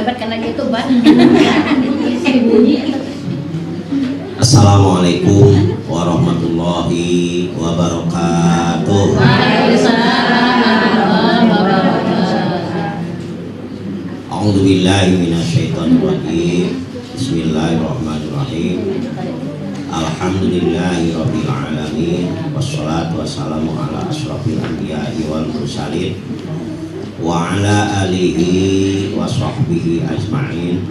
lebat karena gitu, Pak. Assalamualaikum warahmatullahi wabarakatuh. A'udzu billahi minasyaitonir rajim. Bismillahirrahmanirrahim. Alhamdulillahi rabbil alamin. Wassalatu wassalamu ala asyrafil anbiya'i wal mursalin wa ala alihi wa sahbihi ajma'in.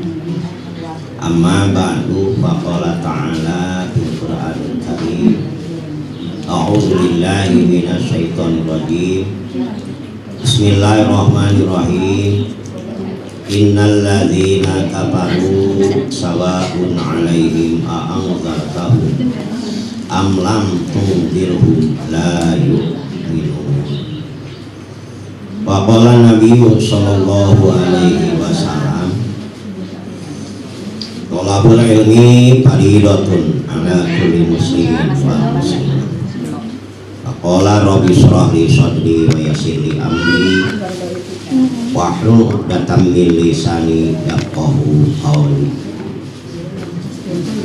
Amma ba'du, faqala ta'ala fil Qur'anil Karim. A'udzu billahi minasyaitonir rajim. Bismillahirrahmanirrahim. Innal ladzina kafaru sawa'un 'alaihim a'anzartahum am lam tunzirhum la yu'minun. Wa qala Nabiyyu sallallahu alaihi wasallam, thalabul ilmi fariidatun 'ala kulli muslimin wa muslimatin. Faqala rabbi shrah li sadri wa yassir li amri wahlul 'uqdatam min lisani yafqahu qawli.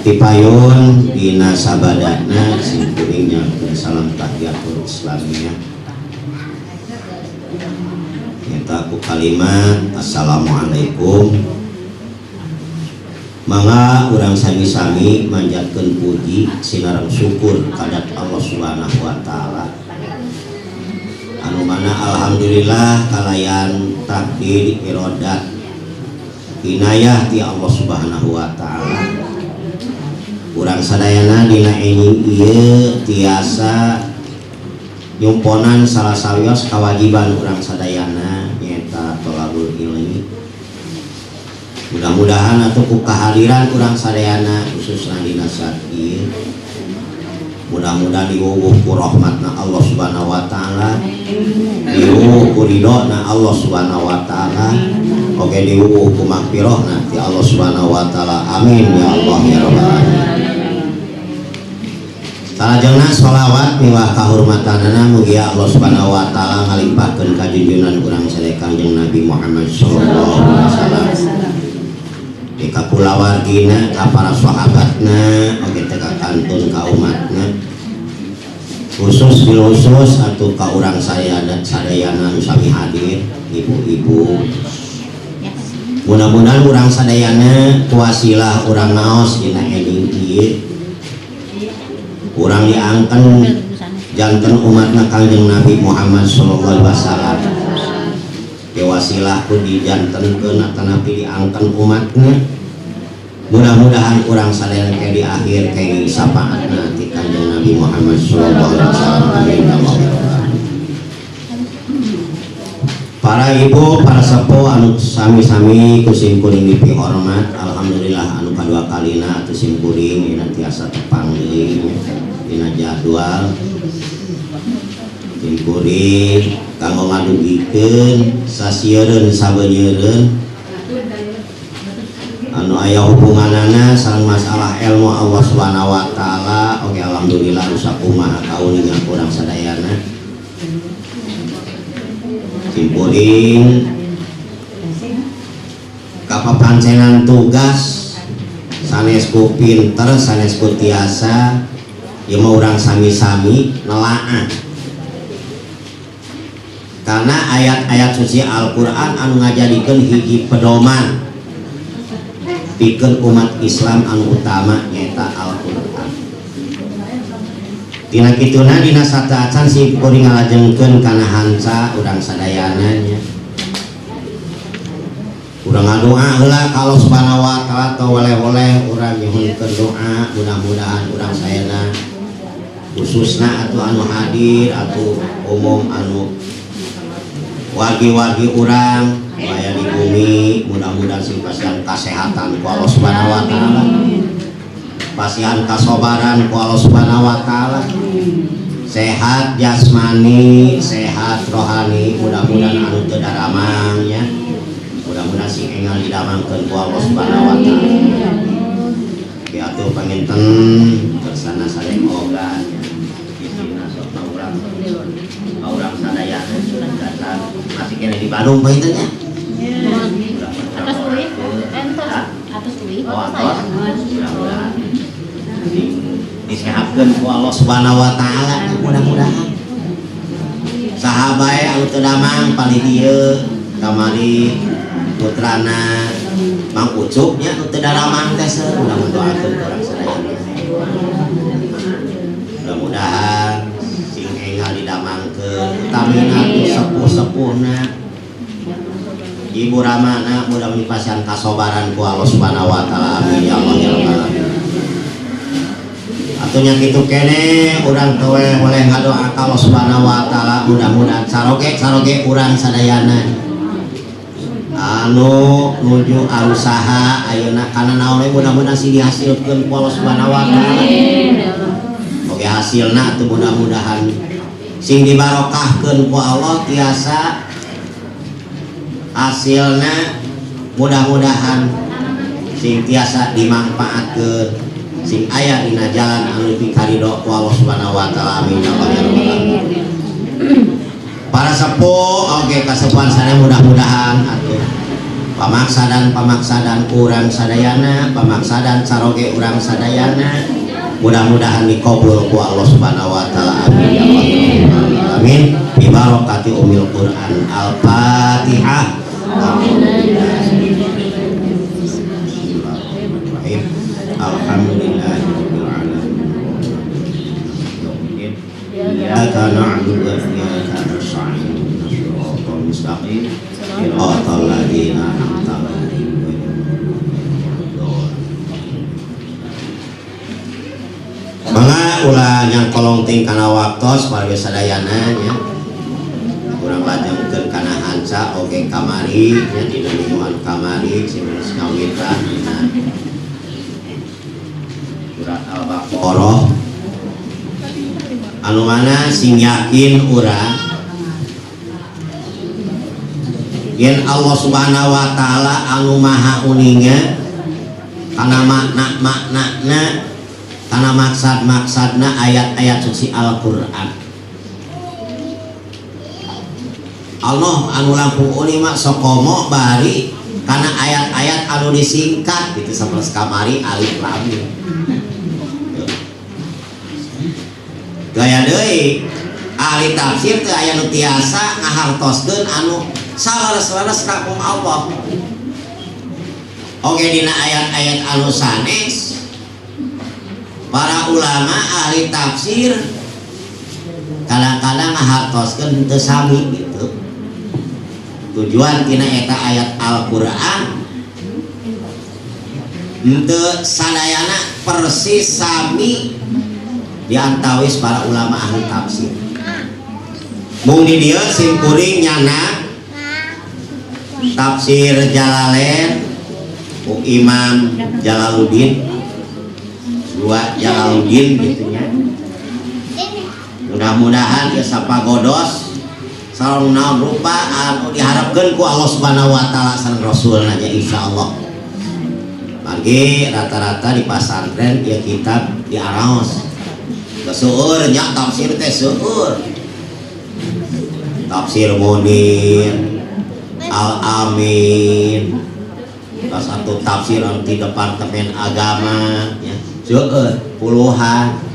Tipayun dina sabadatna simkuringnya salam tahiyatul islamiyah. Nyata ku kalimat assalamualaikum. Mangga urang sami-sami manjatkeun puji sinareng syukur kadat Allah Subhanahu wa taala. Anu mana alhamdulillah kalayan takdir irodat inayah ti Allah Subhanahu wa taala. Urang sadayana dina ini ieu tiasa nyumponan salah sawios kawajiban urang sadayana nyaeta thalabul ilmi. Mudah-mudahan atuh ku kehadiran urang sadayana khususna dina saat ieu mudah-mudahan diwuwuh ku rahmatna Allah Subhanahu wa taala, diwuwuh ku ridhona Allah Subhanahu wa taala, oge diwuwuh ku magfirahna ti Allah Subhanahu wa taala. Amin ya Allah ya rabbal alamin. Salajengna sholawat miwah kahormatanana mugi Allah Subhanahu wa taala ngalimpahkeun ka junjungan urang sadaya Kanjeng Nabi Muhammad sallallahu alaihi wasallam. Di kapulawargina, ka para sahabatna, oge teh ka kantun ka umatna. Khusus bilusus atuh ka urang sadayana anu sami hadir, ibu-ibu. Mudah-mudahan urang sadayana kuasilah urang naos dina ening ieu. Urang diangken janten umatna Kanjeng Nabi Muhammad sallallahu alaihi wasallam. Wasilah ku dijantenkeun atanapi diangken umatna. Mudah-mudahan urang sadayana ke di akhir kenging sapaatna ti Kanjeng Nabi Muhammad sallallahu alaihi wasallam. Amin ya Allah. Para ibu, para sepuh anu sami-sami kusim kuring dipihormat, alhamdulillah anu kadua kalina atuh sim kuring dina tiasa tepang deui dina jadwal. Sim kuring kanggo ngadugikeun sasieun sabeuneureun anu aya hubunganana sareng masalah ilmu Allah Subhanahu wa taala. Oke, alhamdulillah rusak kumaha kauningan urang sadayana. Simpuring kapapancenan tugas sanes ku pinter sanes ku tiasa ieu mah urang sami-sami nelaah karena ayat-ayat suci Al-Quran anu ngajadikeun hiji pedoman pikeun umat Islam anu utama nyaeta Al-Quran. Tina kituna dina sataacan si kuring ngalajengkeun kana hanca urang sadayana nya. Urang ngadoa heula ka Allah Subhanahu wa taala teu oleh-oleh urang nyuhunkeun doa mudah-mudahan urang sayana khususna atuh anu hadir atuh umum anu wargi-wargi urang aya di bumi mudah-mudahan sing pasihan kasehatan ku Allah Subhanahu wa taala, pasihan kasabaran ku Allah Subhanahu wa taala, sehat jasmani, sehat rohani, mudah-mudahan anu teu daramang nya. Mudah-mudahan sing enggal didamangkeun ku Allah Subhanahu wa taala. Ki atuh panginten kersana sareng oga isina sok urang sadayana sudah datang masih kena di Bandung panginten nya. disehatkeun ku Allah Subhanahu wa taala mudah-mudahan sahabat anu teu damang pali dieu kamari putrana Mang Ucup nya anu teu damang teh mudah-mudahan urang sadaya mudah-mudahan sing enggal didamangkeun utamina sepuh-sepuhna Ibu Ramana mudah dipasihan kasobaran ku Allah Subhanahu wa taala amin ya Allah ya rabbal alamin. Atunya kitu kene urang teu boleh ngadoa ka Allah Subhanahu wa taala mudah-mudahan saroge urang sadayana anu nuju arusaha ayeuna kana naon mudah-mudahan sing dihasilkeun ku Allah Subhanahu wa taala. Oge hasilna teu mudah-mudahan sing dibarokahkeun ku Allah tiasa hasilna mudah-mudahan sing tiasa dimanfaatkeun sing aya dina jalan anu pikaridho ku Allah Subhanahu wa taala amin ya Allah ya rabbal alamin. Para sepuh oge kasepuhan sana mudah-mudahan atuh pamaksadan urang sadayana pamaksadan saroge urang sadayana mudah-mudahan dikabul ku Allah Subhanahu wa taala amin ya Allah ya rabbal alamin bi barakati umil Quran al-Fatihah. Alhamdulillahirabbil alamin. Iyyaka na'budu wa iyyaka nasta'in. Shiratal mustaqim. Shiratal ladzina an'amta 'alaihim. Mangga ulah yang kolong ting kana waktos para sadayana nya. Urang lajengkeun kana hanca oge kamari nya dina lingkungan kamari sing ngawitan dina surat Al-Baqarah anu mana sing yakin urang yen Allah Subhanahu wa taala anu maha uninga kana makna-maknana kana maksad-maksadna ayat-ayat suci Al-Qur'an. Allah anu langkung uni mak sokomo bari karena ayat-ayat anu disingkat gitu sapertos kamari alif lam mim. Gaya deui ahli tafsir teu aya nu tiasa ngahartoskeun anu salares-lares ka Allah. Oge dina ayat-ayat anu sanes para ulama ahli tafsir kadang-kadang ngahartoskeun teu sami gitu. Tujuan tina eta ayat Al-Qur'an henteu sadayana persis sami diantawis para ulama ahli tafsir. Mung di dieu sim kuring nyana tafsir Jalalain ku Imam Jalaluddin dua Jalaluddin gitu nya. Mudah-mudahan ya sapagodos sareng naon rupa anu diharapkeun ku Allah Subhanahu wa taala sareng Rasulna nya insyaallah. Mangge rata-rata di pasantren ya kitab diaraos. Seueur nya tafsir teh seueur. Tafsir Munir, Al-Amin. Satu tafsir di Departemen Agama ya. Seueur puluhan.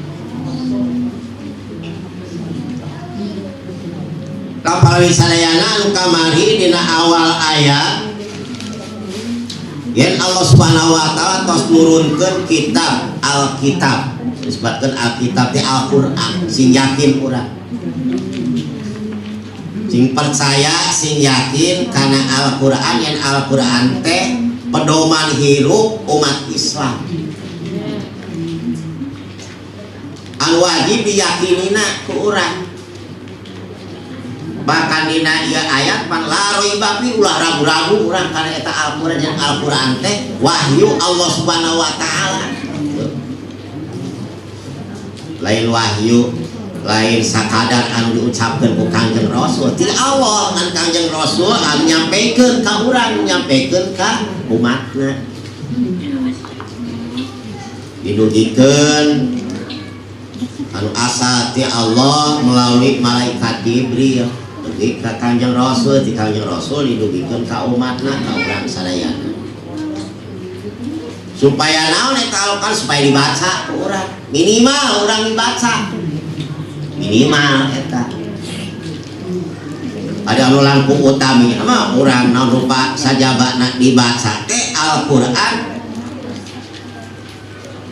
Kapal sadayana anu kamari dina awal ayat yen Allah Subhanahu wa taala tos nurunkeun kitab Alkitab disebutkeun Alkitab teh Al-Qur'an sing yakin urang sing percaya sing yakin kana Al-Qur'an yen Al-Qur'an teh pedoman hirup umat Islam anu wajib diyakinina ku urang. Bahkan dina ieu ayat pan la raiba fi ulah ragu-ragu urang kana eta Al-Qur'an yang Al-Qur'an teh wahyu Allah Subhanahu wa taala. Lain wahyu, lain sakadar anu diucapkeun ku Kangjeng Rasul. Ti Allah ngan Kangjeng Rasul anu nyampikeun ka urang, nyampikeun ka umatna. Dinugikeun anu asal ti Allah melalui malaikat Jibril. Ka Kangjeng Rasul, ti Kangjeng Rasul didugikeun ka umatna ka urang sadayana. Supaya naon eta Al-Qur'an supaya dibaca ku urang. minimal orang dibaca minimal eta ada anu langkung utami mah urang naon rupa sajabana dibaca teh Al-Qur'an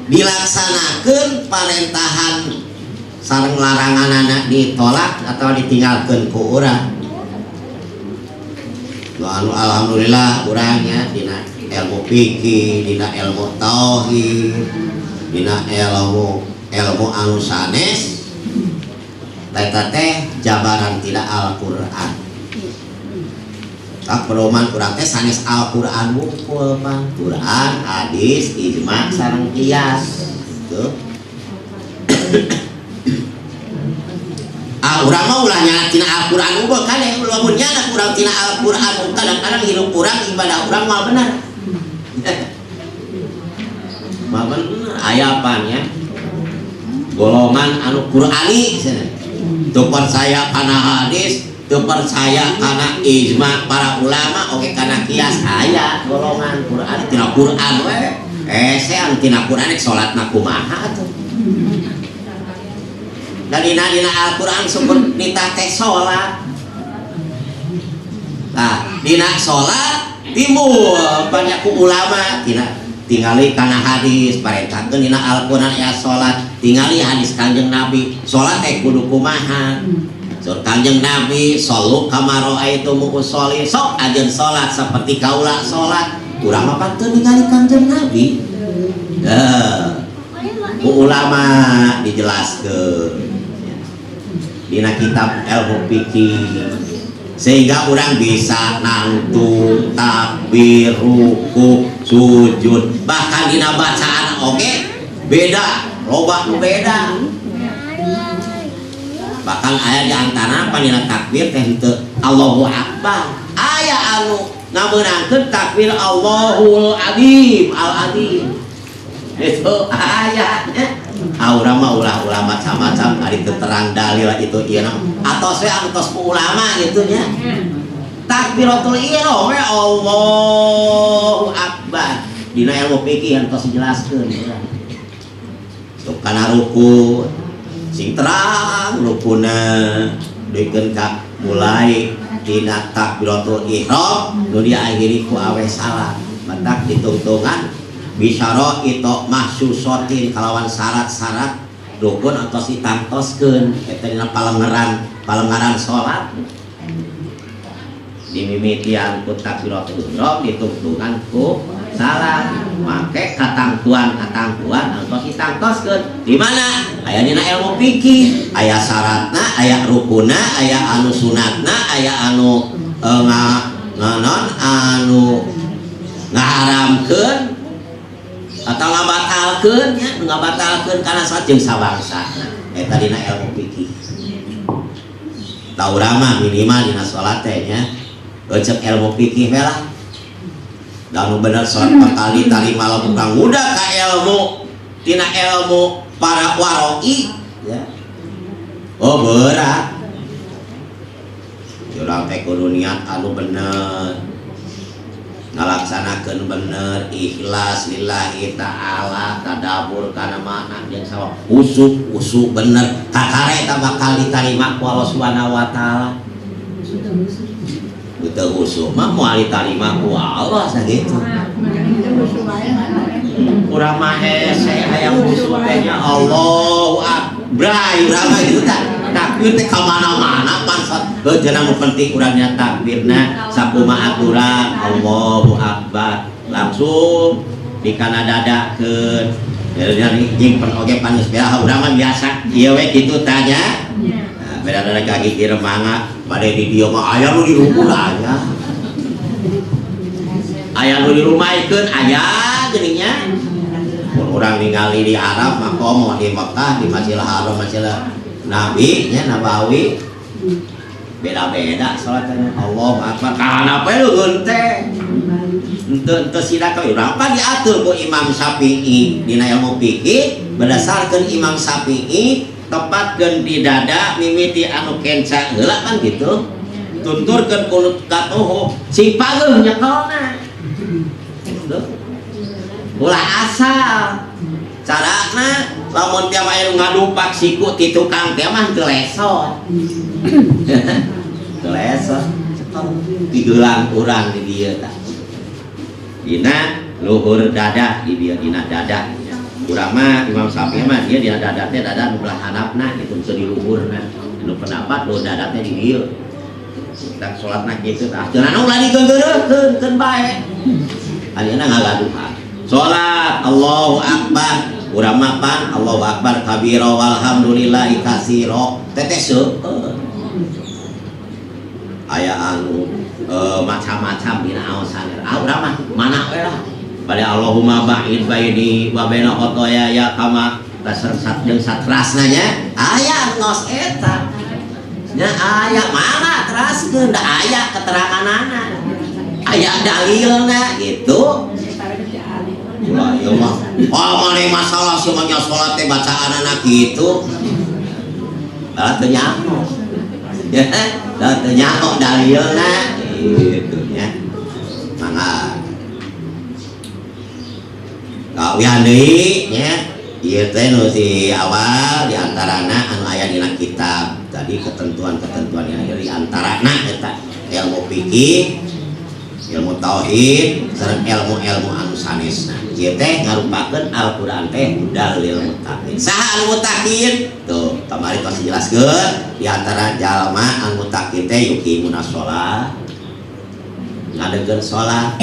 dilaksanakeun parentahan sareng laranganana ditolak atau ditinggalkeun ku urang. Anu alhamdulillah urangnya dina ilmu fikih, dina ilmu tauhid, dina ilmu anu sanes eta teh jabaran tidak Al-Qur'an. Tak pedoman urang teh sanes Al-Qur'an wungkul Bang. Quran, hadis, ijma sareng qiyas. Gitu. Urang mah ulah nyala tina Al-Qur'an unggul kan ya lamun nyala urang tina Al-Qur'an kadang-kadang hirup urang ibadah urang moal bener. Moal bener aya apanya? Golongan anu Qur'ani teu percaya kana hadis, teu percaya kana ijma para ulama oge kana qiyas aya golongan Qur'ani tina Qur'an we. Anu tina Qur'an salatna kumaha atuh? Dari dina Al-Qur'an sumber nita teh salat. Nah, dina salat timbul banyak ulama tingali kana hadis parentahkeun dina Al-Qur'an ya salat, tingali hadis Kanjeng Nabi. Salat teh kudu kumaha? Sur Kanjeng Nabi, shallu kama raaitumuni usolli. Sok ajeun salat saperti kaula salat. Urang mah pantun ningali Kanjeng Nabi. Ku ulama dijelaskeun dina kitab ilmu fikih sehingga orang bisa nangtung takbir ruku sujud bahkan dina bacaan oke beda loba nu beda bahkan aya di antara panina takbir teh henteu Allahu Akbar aya anu ngabeunangkeun takbir Allahul Azim al-Azim itu ayatnya. Urang mah ulah macam-macam ari terang dalil itu ieu atau saya antos ku ulama gitu nya. Takbiratul ihram we Allahu Akbar. Dina ilmu fikih antos dijelaskeun urang. Sok kana ruku sing terang rukuna dikeun ka mulai dina takbiratul ihram nu diakhiri ku awe salat. Matak ditungtungan bisyara itu mahsusotin kalawan syarat-syarat rukun atau ditantoskeun eta dina palengaran salat dimimitian ku takbiratul ihram ditungtungan ku salat make katangtuan atau ditantoskeun di mana aya dina ilmu fikih aya syaratna aya rukunna aya anu sunatna aya anu anu ngaharamkeun atau ngabatalkeun nya ngabatalkeun kana salat jeung sabangsa eta dina ilmu fikih. Tah urang mah minimal dina salat teh nya cek ilmu fikih we lah. Da nu bener salat pakali tarima lamun kang muda ka ilmu tina ilmu para waroi ya. Oh berat. Urang teh kudu niat anu bener. Ngalaksanakeun bener ikhlas lillahi ta'ala tadabur kana makna jeung sawa usuk bener kakare eta bakal ditarima ku Allah Subhanahu wa taala. Teu usuk mah moal ditarima ku Allah sakitu. Urang mah hese hayang usuk teh nya Allahu Akbar urang mah kitu tah. Takbir teh ka mana-mana pansat heuh anu penting urangnya takbirna sakumaha aturan Allahu Akbar langsung di kana dadakeun nyari jeung oge panos beah urang mah biasa ieu we kitu tanya beda-beda kaki ireng mangga bade di dieu mah aya nu di rumah aya nu di rumah ikeun aya geuninnya urang ningali di Arab mah komo di Mekah di Masjidil Haram Masjidil Nabi nya Nabawi beda-beda salatnya Allahu Akbar kana apa lu teh henteu sida ka urang apa diatur ku Imam Syafi'i dina ilmu fikih berdasarkan Imam Syafi'i tepatkeun di dada mimiti anu kenca heula kan gitu tunturkeun kulut katuhu si pageuh nyekelna ulah asal carana lamun tiap aya ngadupak siku ti tukang teh mah teu lesot. Teu lesot. Digeulang urang di dieu tah. Dina luhur dada di dieu dina dada. Urang mah Imam Syafi'i mah dia dina dada teh dada nu belah handapna kitu teu di luhurna. Nu pendapat lu dada teh di dieu. Kita sholatna kitu tah. Cenah ulah digeugeureukeun keun bae. Ayeuna ngagaduhan. Sholat Allahu Akbar. Urang mah pan Allahu Akbar kabira walhamdulillahi katsira. Teteh seueur. Aya anu macam-macam dina aosan. Urang mah mana we lah. Bade Allahumma ba'id baini wa baina khotoya kama kasat jeung satrasna nya. Aya ngos eta. Nya aya mana teraskeun da aya keteranganana. Aya dalilna gitu. Wah, iya mah. Oh, mari masalah semuanya sholat teh bacaanana gitu. Da teu nyaho. Ya, da teu nyaho dalilna gitu nya. Mangga. Kawian deui nya. Ieu teh nu si awal di antarana anu aya dina kitab. Tadi ketentuan-ketentuan yang di antarana eta ilmu fikih, ilmu tauhid, sareng ilmu-ilmu anu sanesna. Ieu teh ngarupakeun Al-Qur'an teh hudal lil muttaqin. Saha al muttaqin? Tuh, kamari tos dijelaskeun di antara jalma al muttaqin teh yuqimuna shalah. Ngadegeun salat.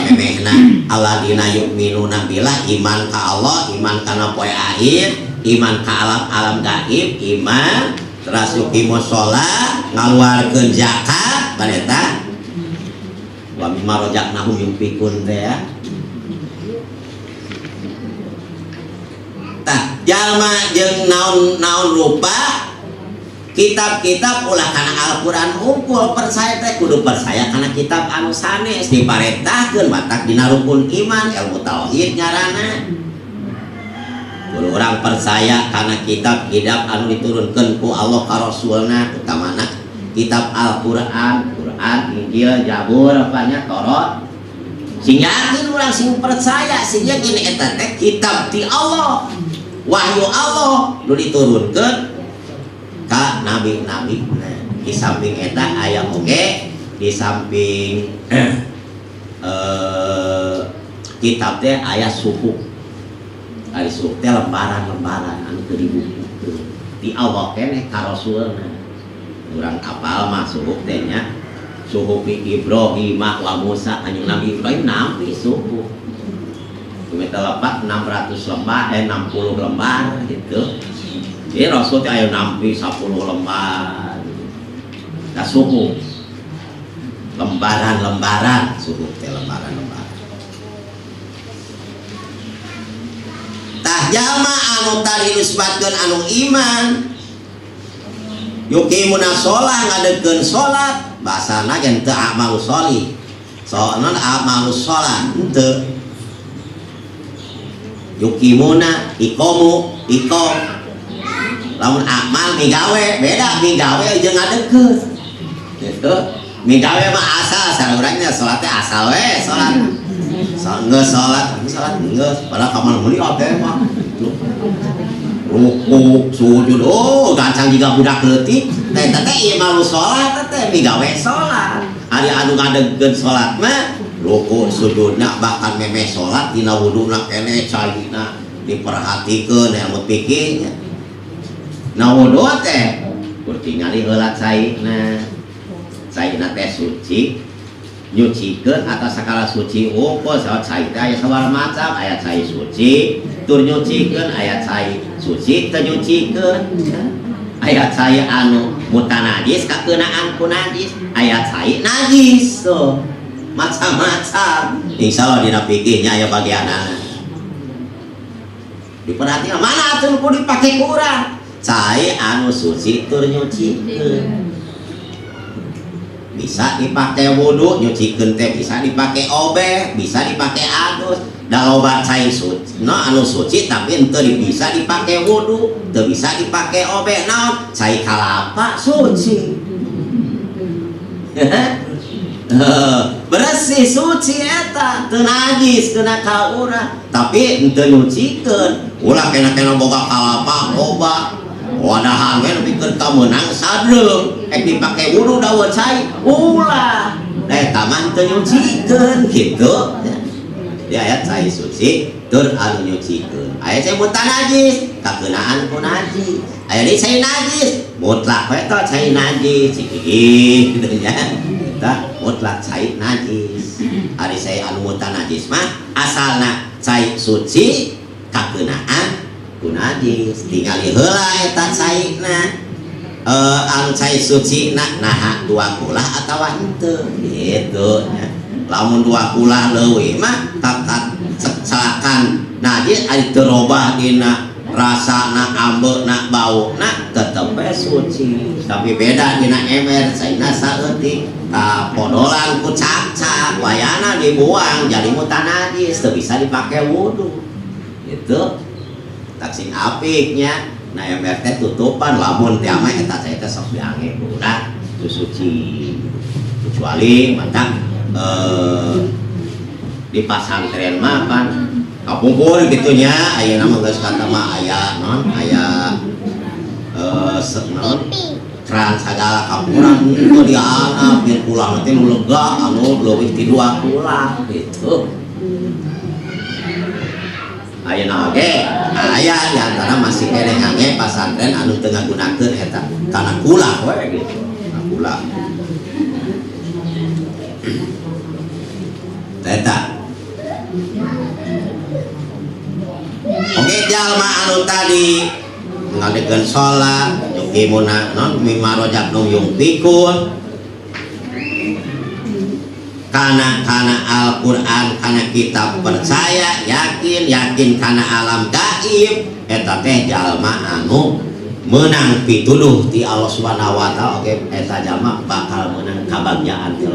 Memehna alladzina yu'minuna billah, iman ka Allah, iman kana poe akhir, iman ka alam gaib, iman terus yuqimus shalah, ngaluarkeun zakat, bareta wa mimma razaqnahum yunfiqun teh ya. Tah jalma jeung naon rupa kitab-kitab ulah kana Al-Qur'an unggul percaya teh kudu percaya kana kitab anu sanes diparentahkeun matak dina rukun iman ilmu tauhid ngaranna. Kudu urang percaya kana kitab anu diturunkeun ku Allah ka Rasulna utamana kitab Al-Qur'an, Quran, Injil, Zabur, apanya Taurat. Sing yakin urang sing percaya sing yakin eta teh kitab ti Allah. Wahyu Allah nu diturunkeun ka nabi-nabi. Di samping eta aya oge di samping kitab teh aya suhuf. Ari suhuf teh lembaran-lembaran anu teu dibukukeun. Di Allah keneh ka Rasulna. Urang apal mah suhuf teh nya. Suhuf Ibrahim wa Musa anjeun Nabi Ibrahim nampi suhuf. Kumita lepat 600 lembar 60 lembar gitu. Jadi Rasul teh aya nampi 10 lembar. Ka suhuf. Lembaran-lembaran suhuf teh lembaran-lembaran. Tah jalma anu tadi disebutkeun anu iman yuqimuna shalah ngadegeun salat basana gen teu amalus sholih. Soalna amalus shalah henteu. Yuqimuna iqamu iqam. Lamun amal migawe beda migawe jeung ngadegeun. Gitu. Migawe mah asal saurangnya salat teh asal we salat. Geus salat geus padahal kamal meuli oge mah. Rukuk sujud gancang jiga budak leutik. Teh ieu malu salat teh migawe salat. Ari anu ngadegeun salat mah rukuk sujudna bahkan memeh salat dina wuduna keneh calina diperhatikeun ilmu fikih. Nah wudu teh kudu tingali heula caina. Caina teh suci nyucikeun atas sakala suci unggul saat cai teh aya sabaraha macam aya cai suci tur nyucikeun aya cai suci teu nyucikeun aya cai anu mutanajis kakeunaan ku najis aya cai najis tuh macam-macam. Insyaallah dina fikihnya aya bagianana diperhatikan mana atuh kudu dipake ku urang cai anu suci tur nyucikeun. Bisa dipakai wudu nyucikeun teh bisa dipakai obeh bisa dipakai adus da loba cai suci no anu suci tapi henteu bisa dipakai wudu teu bisa dipakai obeh naon cai kalapa suci bersih suci eta teu najis kena ka urang tapi henteu nyucikeun ulah kena boga kalapa loba wadahan we nepikeun ka meunang sadreung ek dipake wudu dawa cai ulah eta mah teu nyucikeun kitu di ayat cai suci tur anu nyucikeun aya cai mutlak najis kakeunaan ku najis aya deui cai najis mutlak we teh cai najis kitu nya eta mutlak cai najis ari saya anu mutlak najis mah asalna cai suci kakeunaan ku najis tingali heula eta caina anu cai suci nah dua kulah atawa henteu gitu nya lamun dua kulah leuwih mah takat celakan najis ari teu robah dina rasana ambeuna bauna tetep we suci tapi beda dina ember saina saeutik podolan ku cacak wayana dibuang jadi mutan najis teu bisa dipake wudu gitu taksing apiknya nah ember teh tutupan lamun teh mah eta teh sok diange budak tu suci kecuali mantap di pasantren mah kan kapungkur gitunya aya nama geus kata mah aya non aya non keran sagala kapuran itu dia anak biar pulang nanti nu lega anu leuwih ti 2 kulah gitu aya na oge aya di antara masih kene ngange pasantren anu teu ngagunakeun eta kana kulah we gitu kana kulah eta oge jalma anu tadi ngadekeun salat yukimuna non mimma rajabnu yungfikun kana Al-Qur'an kana kitab percaya yakin kana alam gaib eta teh jalma anu menang pituduh ti Allah Subhanahu wa taala oge eta jalma bakal menang kabagjaan ti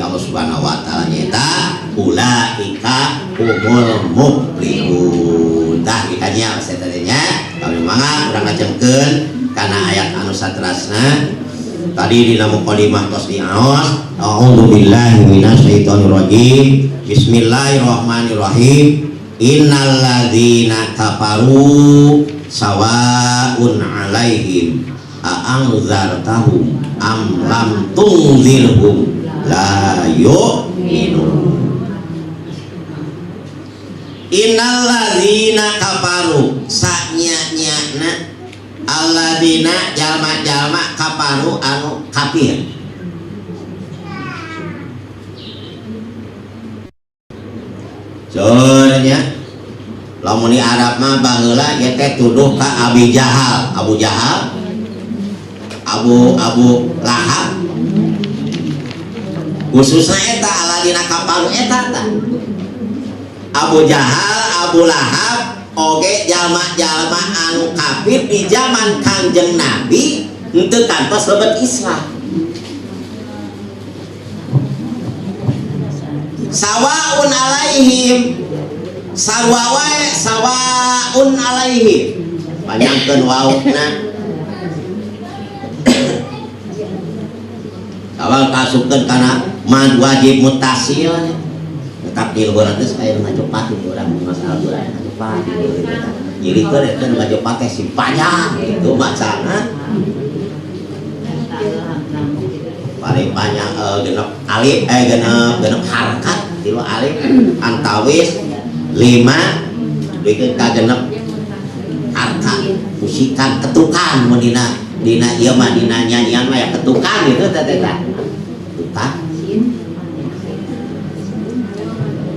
Allah Subhanahu wa taala nyata ulaika humul muflihun tah kitanya satanya kami mangga urang ngajengkeun kana ayat anu saterasna tadi dina muqaddimah tos diaos a'udzubillahi minasyaitonir rajim bismillahirrahmanirrahim innal ladzina kafaru sawaun alaihim a'anzartahum am lam tunzirhum la yu'minun innal ladzina kafaru sanya-nyana alladzina jalma-jalma kafaru anu kafir soalnya lamun di Arab mah baheula ge teh tuduh ka Abu Jahal Abu Lahab khususna eta alladzina kafaru eta Abu Jahal Abu Lahab oge jalma-jalma anu kafir di zaman Kangjeng Nabi henteu kantos lebet Islam sawaun alaihim sarwa wae sawaun alaihim panjangkeun wauna awal kasupkeun kana mad wajib mutasil tapi urang teh saya ngajopat urang masalah urang ngajopat jadi keur eta ngajopat teh simpanya itu bacana paling banyak genep alif genep harakat tilu alif antawis 5 dikeun ka genep harakat musikan ketukan mun dina ieu mah dina nyanyian mah ya ketukan gitu teh ketukan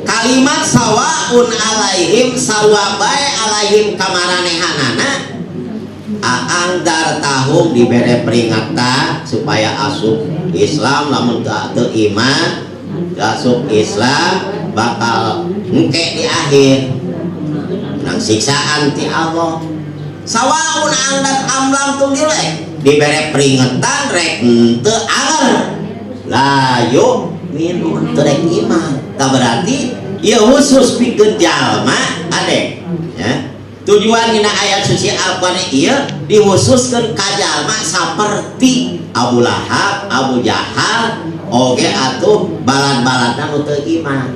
kalimat sawaun alaihim sarwa bae alaihim kamaranehanana aangdar tahum dibere peringatan supaya asup Islam lamun teu iman asup Islam bakal engke di akhir nang siksaan ti Allah sawaun angdat amlam tung dibere peringatan rek teu anger layu minun teu rek iman tak berarti ya khusus pikeun jalma ade ya tujuan dina ayat suci Al-Qur'an ieu dihususkeun ka jalma saperti Abu Lahab, Abu Jahal oge atuh balad-baladna nu teu iman.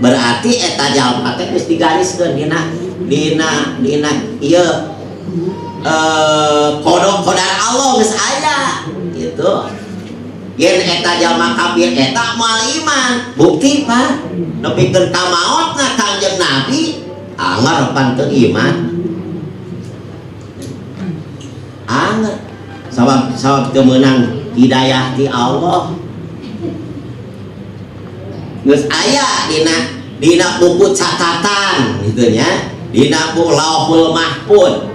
Berarti eta jalma teh geus digariskeun dina ieu kodok-kodar Allah geus aya gitu. Yen eta jalma kafir eta moal iman. Bukti Pak, nepikeun ka maotna Kangjeng Nabi anger pan teu iman. Anger sabab teu meunang hidayah ti Allah. Geus aya dina buku catatan gitu nya, dina buku Lauhul Mahfuz.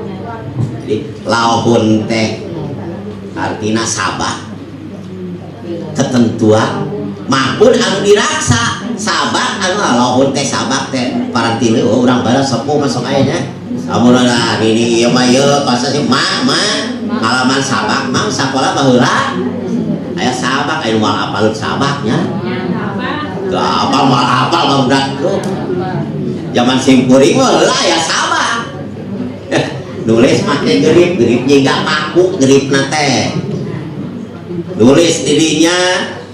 Jadi lauhun teh artina sabak ketentuan, mahfuz anu diraksa, sabak anu lauhun teh sabak teh paranti urang baheula sepuh masuk aya nya. Amun ada ini ieu mah ieu pasal mah ngalaman sabak mah sakola baheula aya sabak aya moal apal sabaknya. Gak apal moal apal budak tuh. Zaman simkuring mah heula aya sabak. Nulis make gerip nyingga paku geripna teh. Nulis dirinya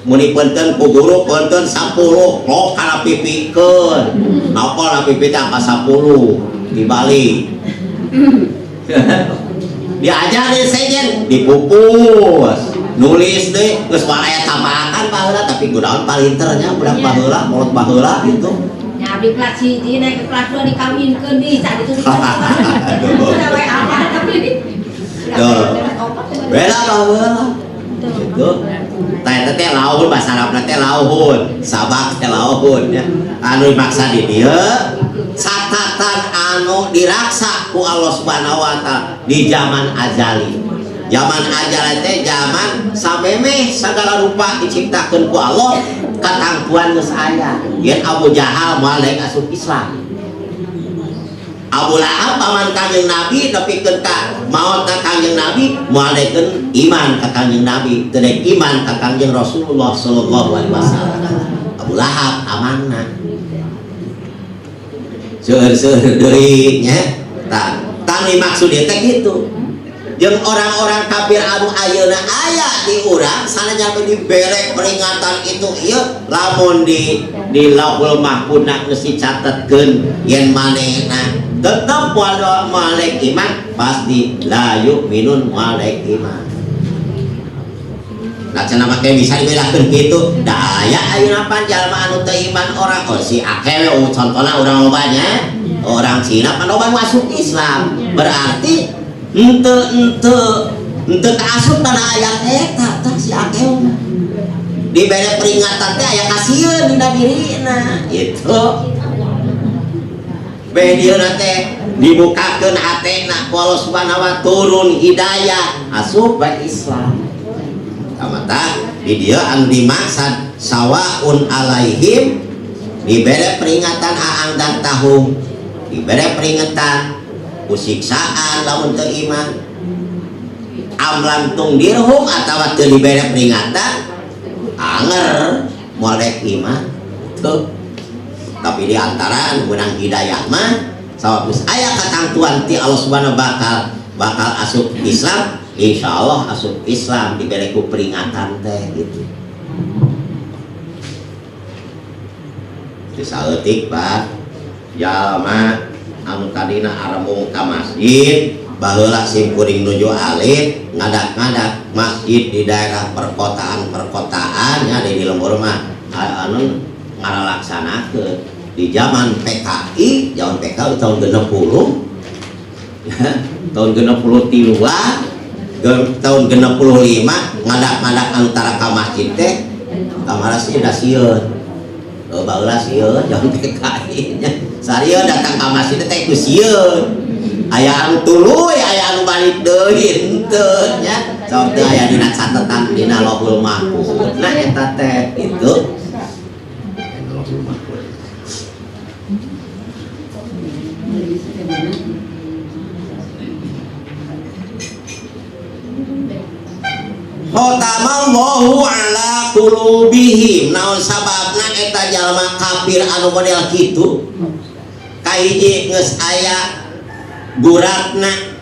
muni punten ku guru punten 10 lok kana pipikeun. Napa pipi teh angka 10 dibalik. Diajarin sejen dipupus. Nulis deh geus aya tambahan baheula tapi kunaon palinternya budak baheula mulut baheula gitu. Ya di kelas 1 naik ke kelas 2 dikawinkeun bisa dituliskan. Aduh. Sampai apa tapi ini. Bela baheula. Gitu. Tah teh lauhun bahasa Arabna teh lauhun, sabak teh lauhun ya. Anu dimaksa di dieu catatan anu diraksa ku Allah Subhanahu wa taala di zaman azali. Zaman ajal teh zaman samemeh segala rupa diciptakeun ku Allah katangkuan geus aya. Yen Abu Jahal moal daek asup Islam. Abu Lahab paman Kangjeng Nabi nepikeun ka maotna Kangjeng Nabi moal daekeun iman ka Kangjeng Nabi, teu daek iman ka Kangjeng Rasulullah sallallahu alaihi wasallam. Abu Lahab amanna. Seueur-seueur deui nya. Tah dimaksud teh kitu. Jeung orang-orang kafir anu ayeuna aya di urang sanajan dibere peringatan itu ieu lamun di Lauhul Mahfuz geus dicatetkeun yen manehna tetep moal iman pasti la yu'minun moal iman. Nah cenah make bisa dibedakeun kitu. Da aya ayeuna pan jalma anu teu iman orang si akeh contohna urang lobanya orang Cina pan loba masuk Islam. Berarti ente asup tanah ayat eta tak si akeh dibere peringatan teh aya kasieun dina dirina gitu. Bedieuna teh dibukakeun hatena ku Allah Subhanahu wa turun hidayah asup bae Islam. Kamata di dieu anu dimaksud sawaun alaihim dibere peringatan aang dan tahung, dibere peringatan siksaan lamun teu iman amlantung dirhum atawa teu dibere peringatan anger moal daek iman tuh. Tapi di antara anu meunang hidayah mah sabab geus aya katangtuan ti Allah Subhanahu bakal asup Islam, insyaallah asup Islam dibere ku peringatan teh gitu. Disaeutik Pak jalma anu tadina aremung ka masjid baheula simkuring nuju alit ngadak-ngadak masjid di daerah perkotaan ya di lembur mah anu ngaralaksanakeun di zaman PKI tahun 60 tahun 63 tahun 65 ngadak-ngadak antara ka masjid teh kamarasih da sieun baheula sieun zaman PKI nya saria datang ka masjid teh ku sieun aya anu tuluy aya anu balik deui henteu nya sok teu aya dina catetan dina Lauhul Mahfuz. Nah eta teh itu Lauhul Mahfuz. Khatamallahu ala qulubihim. Naon sababna eta jalma kafir anu model kitu? Kahiji geus aya guratna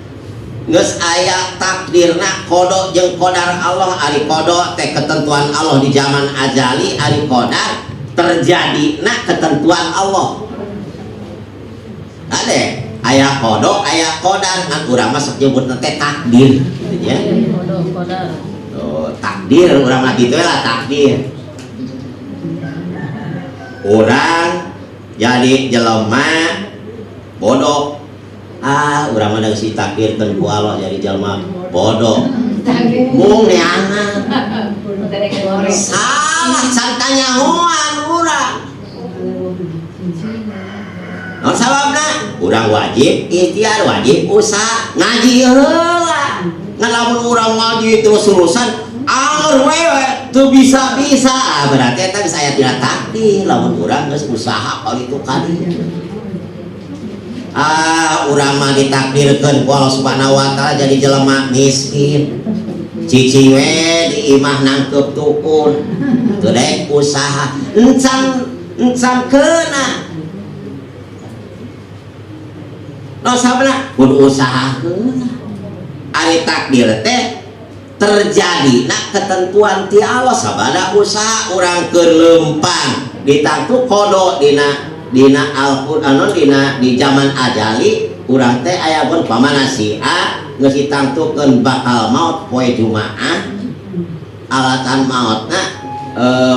geus aya takdirna kodok jeung qadar Allah. Ari kodok teh ketentuan Allah di zaman azali, ari qadar terjadina ketentuan Allah. Ade aya kodok aya qadar, kan urang mah sok nyebutna teh takdir ya. Oh, takdir urang mah kitu lah takdir. Urang jadi jelema bodoh, urang mah geus ditakdirkeun ku Allah jadi jelema bodoh. Mung neangan. Salah santanyahoan urang. Naon sababna? Urang wajib ikhtiar, wajib usaha, ngaji heula. Ngan lamun urang ngaji terus-terusan alur wewe tuh bisa-bisa, berarti eta geus aya tina takdir lamun urang geus usaha kali itu kali. Urang mah ditakdirkeun ku Allah Subhanahu wa taala jadi jelema miskin. Cici we di imah nangkep tukun. Teu daek usaha, encan keuna. No sabana kudu usahakeun. Ari takdir teh terjadi nak ketentuan ti Allah, sabada usaha urang keur lempang ditangtu kodok dina Al-Qur'an di zaman ajali urang teh aya pun pamana si A geus ditangtukeun bakal maut poe Jumaah, alatan mautna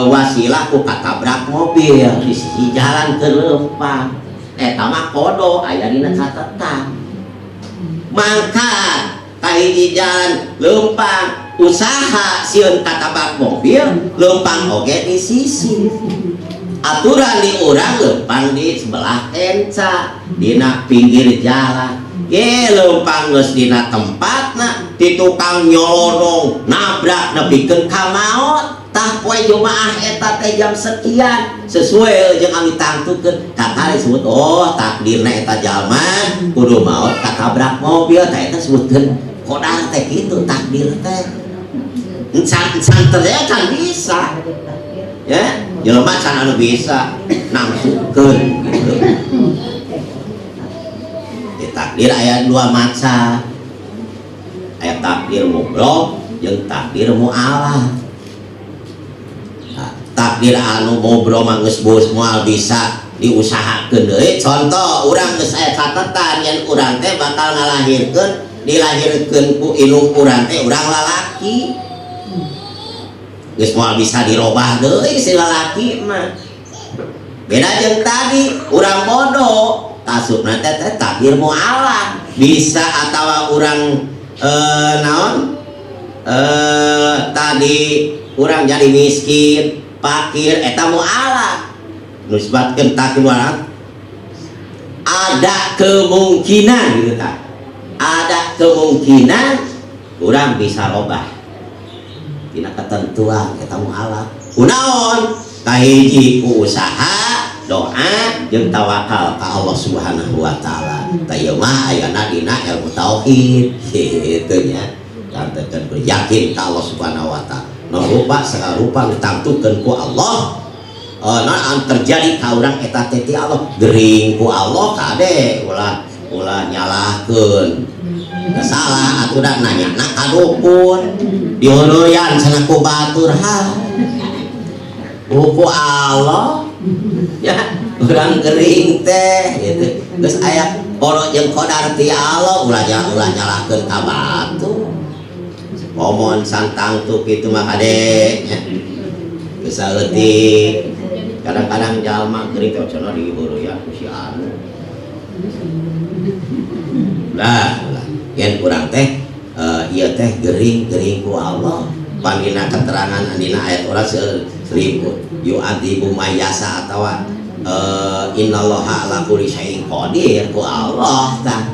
wasilah ku katabrak mobil di sisi jalan keur lempang. Eta mah kodok aya dina catetan. Mangka kahiji jalan lempang usaha sieun katabrak mobil lempang oge di sisi. Aturan di urang lempang di sebelah enca dina pinggir jalan. Ge lempang geus dina tempatna di tukang nyolong nabrak nepikeun ka maot. Tah poe Jumaah eta teh jam sekian sesuai jeung anu ditangtukeun kakali disebut oh takdirna eta jalma kudu maot katabrak mobil tah eta disebutkeun qadar teh kitu takdir teh. Encan teh kan bisa. Ya, jelema can anu bisa nangsukeun gitu. Di takdir aya dua macam. Aya takdir mubrok jeung takdir mu'alah. Takdir anu mubrok mah geus moal bisa diusahakeun deui. Contoh urang geus aya catetan yen urang teh bakal ngalahirkeun dilahirkeun ku indung urang teh urang lalaki. Geus moal bisa dirobah deui si lalaki mah. Beda jeung tadi urang bodoh, tasupna teh takdir mu'alah. Bisa atawa urang naon? Tadi urang jadi miskin, fakir, eta mu'alah. Nusbatkeun takdir mu'alah. Ada kemungkinan gitu tak? Ada kemungkinan urang bisa robah. Tina ketentuan kita mu'alaf kunaon kahiji ku usaha doa jeung tawakal ka Allah Subhanahu wa taala. Tah mah ayana dina ilmu tauhid kitu nya yanteun yakin ka Allah Subhanahu wa taala. No rupa sagarupa ditangtukeun ku Allah an terjadi ka urang eta teh ti Allah gering ku Allah kade ulah nyalahkeun. Salah aturan nanya nak kadukun diuruyan sana ku batur ku Allah ya urang gering teh gitu. Geus aya qada jeung qadar ti Allah ulah nyalahkeun ka batu. Omon santang tuh kitu mah kade nya. Geus saeutik kadang-kadang jalma gering teh cenah diuruyan ku si anu. Lah yen urang teh ieu teh gering ku Allah pandina keterangan dina ayat urang seribut yu'adzibu mayyasa atawa innallaha ala kulli syai'in qadir ku Allah tah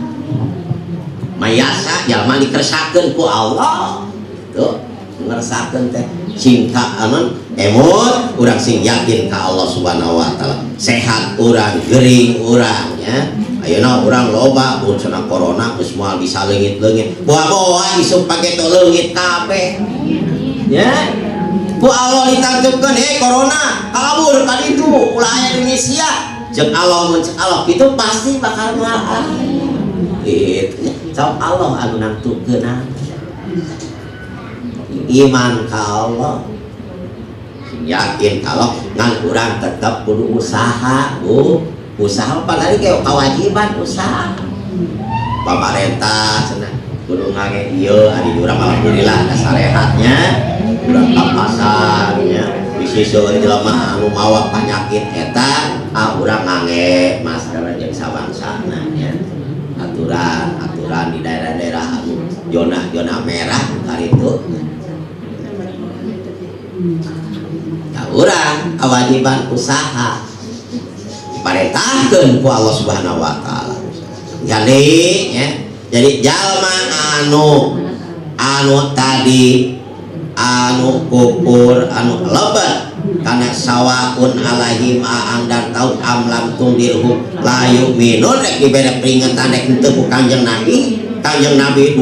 mayyasa jalma dikersakeun ku Allah tuh ngersakeun teh cinta aman emot urang sing yakin ka Allah Subhanahu wa taala sehat urang gering urang nya. Ayeuna urang loba mun cenah corona geus moal bisa leungit-leungit. Boa-boa isuk pake teu leungit kabeh. Ya. Ku Allah ditangtupkeun corona kalabur ka ditu ulah aya Indonesia. Jeung Allah mun Allah kitu pasti bakal moal. gitu sok Allah anu nangtukeun iman ka Allah yakin kalau ngan urang tetap kudu usaha usaha padahal kayak kewajiban usaha pemerintah cenah kudu ngage ieu ari urang alhamdulillah sarehatnya urang ka pasarnya bisiseueun jelema anu mawa panyakit eta urang ngage masker jeung sabangsana nya aturan di daerah-daerah anu zona merah karitu urang kewajiban usaha diperintahkeun ku Allah Subhanahu wa taala. Jadi jalma anu tadi anu kupur anu lebat karena sawaun alaihim aang dan taut amlam tungdirhu layu minun rek diberi peringatan rek henteu ku Kanjeng Nabi 23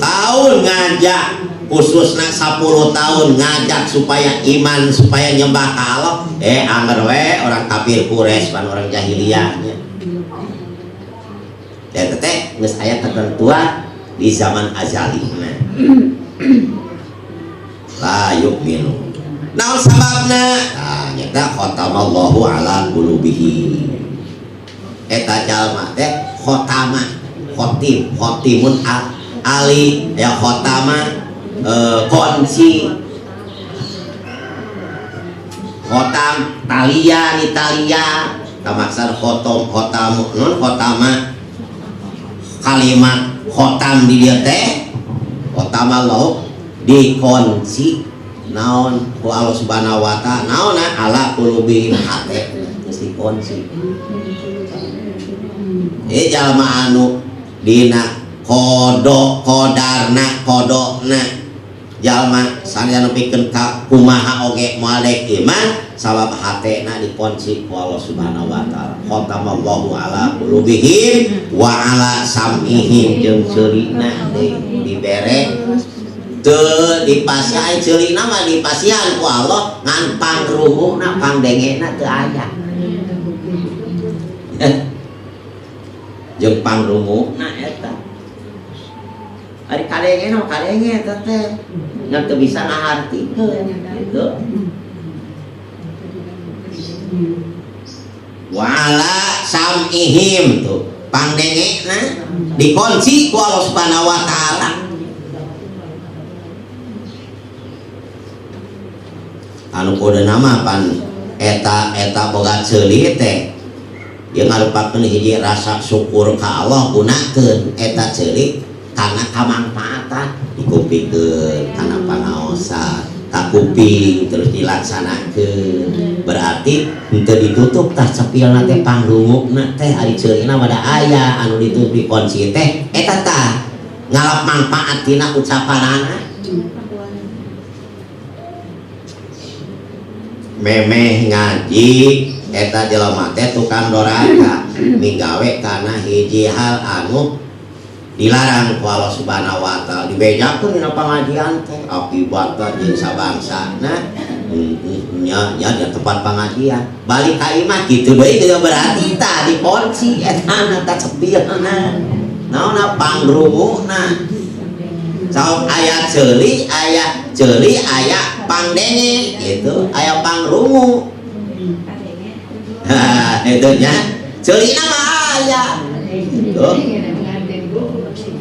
tahun ngajak khususnya 10 tahun ngajak supaya iman supaya nyembah ka Allah anger we orang kafir Quraisy pan orang jahiliyahnya dan teteh geus aya ketentuan di zaman azali la yu'minu naon sababna nyata khatamallahu ala qulubihi eta jalma teh khotimun ali ya khotama kunci khotam talia tamaksan khotam non khotama kalimat khotam di dia teh khotama Allah dikunci naon ku Allah Subhanahu wa taala naon ala qulubihim hate mesti kunci jalma anu dina kodokna jalma sanjana pikeun ka kumaha oge moalek iman sabab hatena dikunci ku Allah Subhanahu wa taala khatamallahu ala qulubihim wa ala sam'ihim jeung ceulina dibere teu dipasihan ceulina mah dipasihan ku Allah ngan pangruhuna pangdengena teu aya jeung pangrunguna eta ari kadenge teh ngan teu bisa ngahartikeun gitu wala sam'ihim tuh pangdengena dikunci ku Allah Subhanahu wa taala anu kudu nama pan eta boga ceuli teh yang ngarupakeun hiji rasa syukur ka Allah gunakeun eta ceuli karena kamanfaatan dikupikeun kana panaosan ka kuping terus dilaksanakeun berarti henteu ditutup tah cepilna teh pangrungukna teh ari ceulina bada aya anu ditutupi kunci teh eta tah ngalap manfaat tina ucapanana memeh ngaji eta jelema teh tukang doraka minggawe kana hiji hal anu dilarang ku Allah Subhanahu wa taala dibejakeun dina pangajian teh akibatna jeung sabangsana nya di tempat pengajian balik ka imah kitu deui geus berarti tah dikunci eta tah cepilna naonna pangrunguna saok aya ceuli aya pangdenge gitu aya pangrungu itu nya ceulina mah aya tuh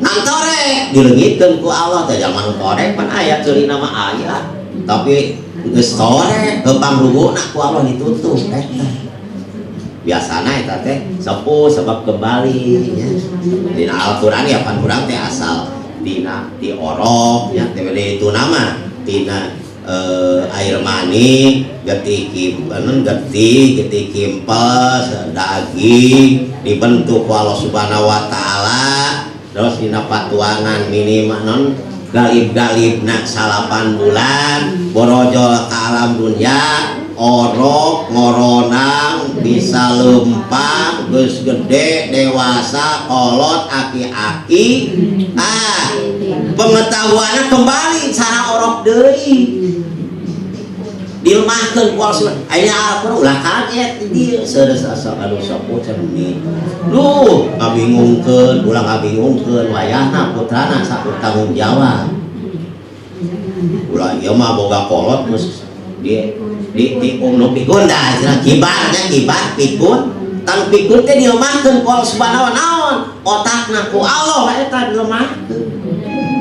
antore dileungitkeun ku Allah teh zaman torek pan aya ceulina mah aya tapi geus sore ke pangrunguna ku Allah ditutup eta biasana eta teh sepuh sebab kembali nya dina Al-Qur'an ya pan urang teh asal dina diorok nya teh itu nama tina air mani getih kimpes daging dibentuk Allah Subhanahu wa taala terus dina patuangan minimal non galib-galibna 8 bulan borojol ka alam dunya orok ngoronang bisa lempang geus gede dewasa kolot aki-aki pengetahuannya kembali cara orok deui dilmahkeun ku Allah Subhanahu aya Al-Qur'an ulah kaget di dieu saeureus anu sapu cermin lu ngabingungkeun ulah ngabingungkeun wayahna putrana sakur tanggung jawab ulah ieu mah boga kolot geus di nu pikun dah cenah kibarnya kibar pikun tang pikun teh dilmahkeun ku Allah Subhanahu wa naon otakna ku Allah eta dilmahkeun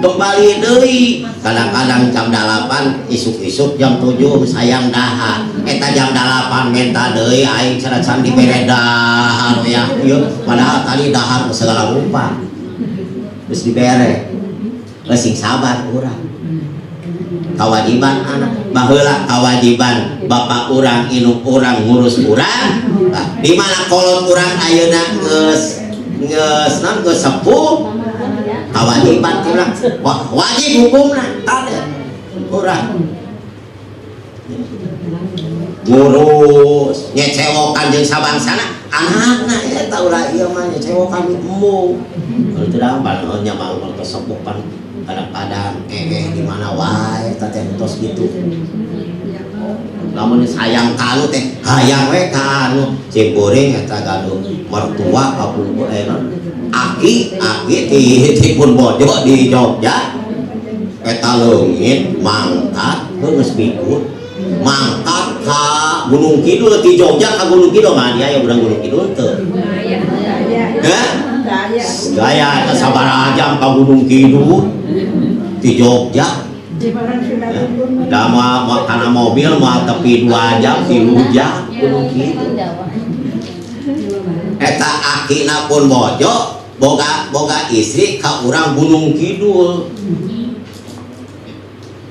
kembali deui kadang-kadang jam 8 isuk-isuk jam 7 sayang daha eta jam 8 menta deui aing caracan dibere dahar ya ieu padahal tadi dahar segala rupa geus dibere sing sabar urang kewajiban anak baheula kewajiban bapak urang induk urang ngurus urang di mana kolot urang ayeuna geus sepuh kewajiban urang wajib hukumna ada urang ngurus nyecewokan jeung sabangsana anakna eta ulah ieu mah nyecewokan emu teu dampal nya mah kesepuh pan kadang-kadang di mana wae teh tos gitu lamun sayang kanu teh hayang we kanu cemboreng eta gaduh mertua kapungkur aki ti pun bojo di Jogja eta leungit mangkat geus pikun mangkat ka Gunung Kidul ti Jogja ka Gunung Kidul mah dia aya urang Gunung Kidul teu gaya eta sabaraha jam ka Gunung Kidul ti Jogja dama karena mobil mau tepi 2 jam 3 jam Gunung Kidul eta akina pun bojo boga istri ka urang Gunung Kidul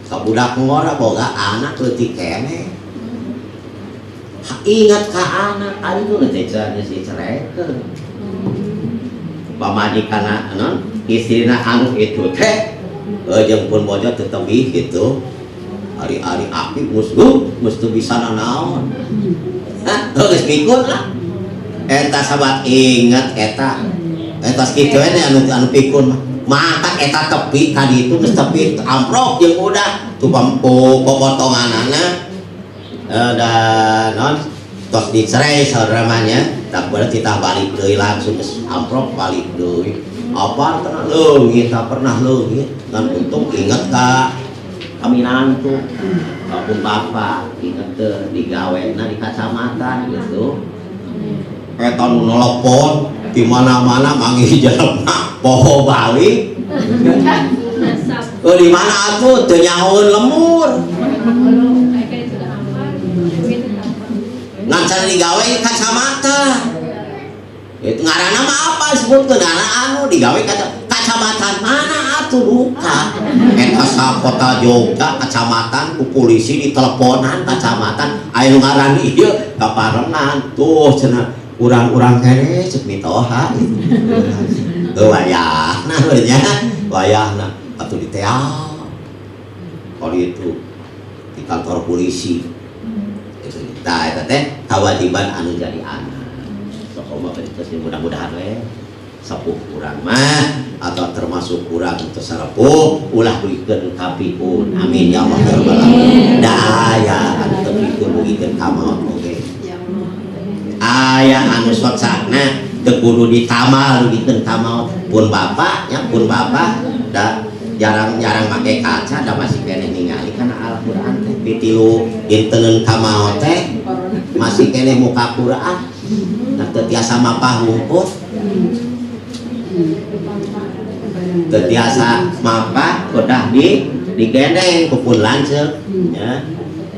ka budak ngora boga anak leutik keneh ingat ka anak ari nu teh cenah si cerekeun pamajikanna non istrina anu itu teh jeung pun bojo tetepi gitu hari-hari aktif mesti bisa nanaon geus pikun lah eta sahabat ingat eta kitu we anu pikun maka eta tepi tadi itu geus tepi amprok jeung udah tu potonganana dan non tos dicerai sauramanya tak berarti tah balik deui langsung geus amprok balik deui apa pernah leungit tak pernah leungit dan untung inget ka kaminantu maupun bapak inget teh digawena di kacamata gitu eta nu nelpon di mana-mana manggih jelema poho balik di mana atuh teu nyahoeun lemur ngan cara digawe kacamata itu ngaranna mah apa disebutkeun anu digawe kacamatan mana atuh buka eta sapota Jogja kacamatan ku polisi diteleponan kacamatan aya nu ngaran ieu kaparengan tuh cenah urang-urang kene ceuk mitoha wayahna nya wayahna atuh diteal kalau itu di kantor polisi itu eta teh kewajiban anu jadi anak mudah-mudahan we sepuh kurang mah atau termasuk kurang untuk serepuh ulah beuikeun kapikun amin ya Allah ya rabbal alamin daya anu teu beuikeun bugikeun ka maot oge aya anu sotsana teu kudu ditamal bugikeun ka maot pun bapak da jarang-jarang make kaca da masih keneh ningali kana Al-Qur'an teh pitilu dinteun ka maot teh masih keneh muka Qur'an tetiasa mapah rumput tetiasa mapah udah digendeng kupun lanceuk ya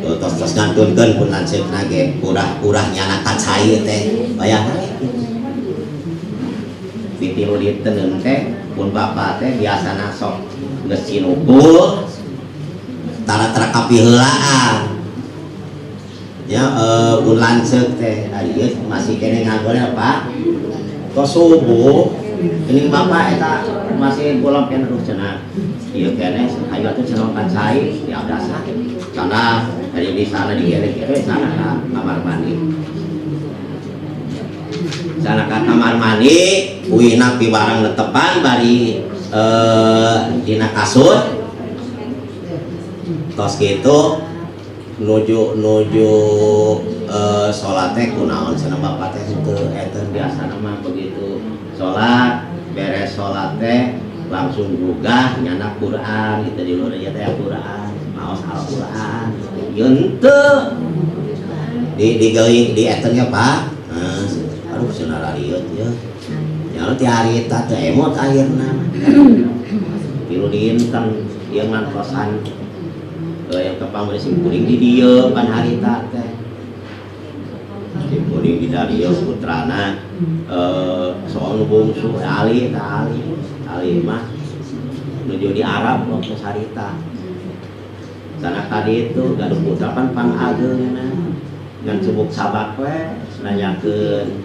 tos ngantunkeun pun lanceuk nage urah nyana kacai teh bayangna ditilu diteun teh pun bapak teh biasana sok geus cinukul tara-tara kapiheulaan ya bulan lanceuk teh ari masih kene ngagore apa tos subuh ini bapak eta masih pulang kene terus cenah ieu kene hayu atuh cenah kacai ya dasa cenah dari di sana digere-gere sana ka kamar mandi sana ka kamar mandi uina pi barang netepan bari dina kasur tos kitu nuju sholat teh kunaon cenah bapak teh teu eta biasa mah begitu sholat beres sholat teh langsung gugah nyana Quran gitu di luar teh Quran maos Al-Quran yeun teu di eternya Pak aduh cenah rarieut ya nyaho ti harita teu emot akhirna pilu diinten ieu ngantosan yang kepamri simkuring di dieu pan harita teh simkuring di dieu putrana soal bungsu Ali mah nuju di Arab waktu harita sana kadi itu gaduh putra pan pangageuna ngan subuk sabak we nanyakeun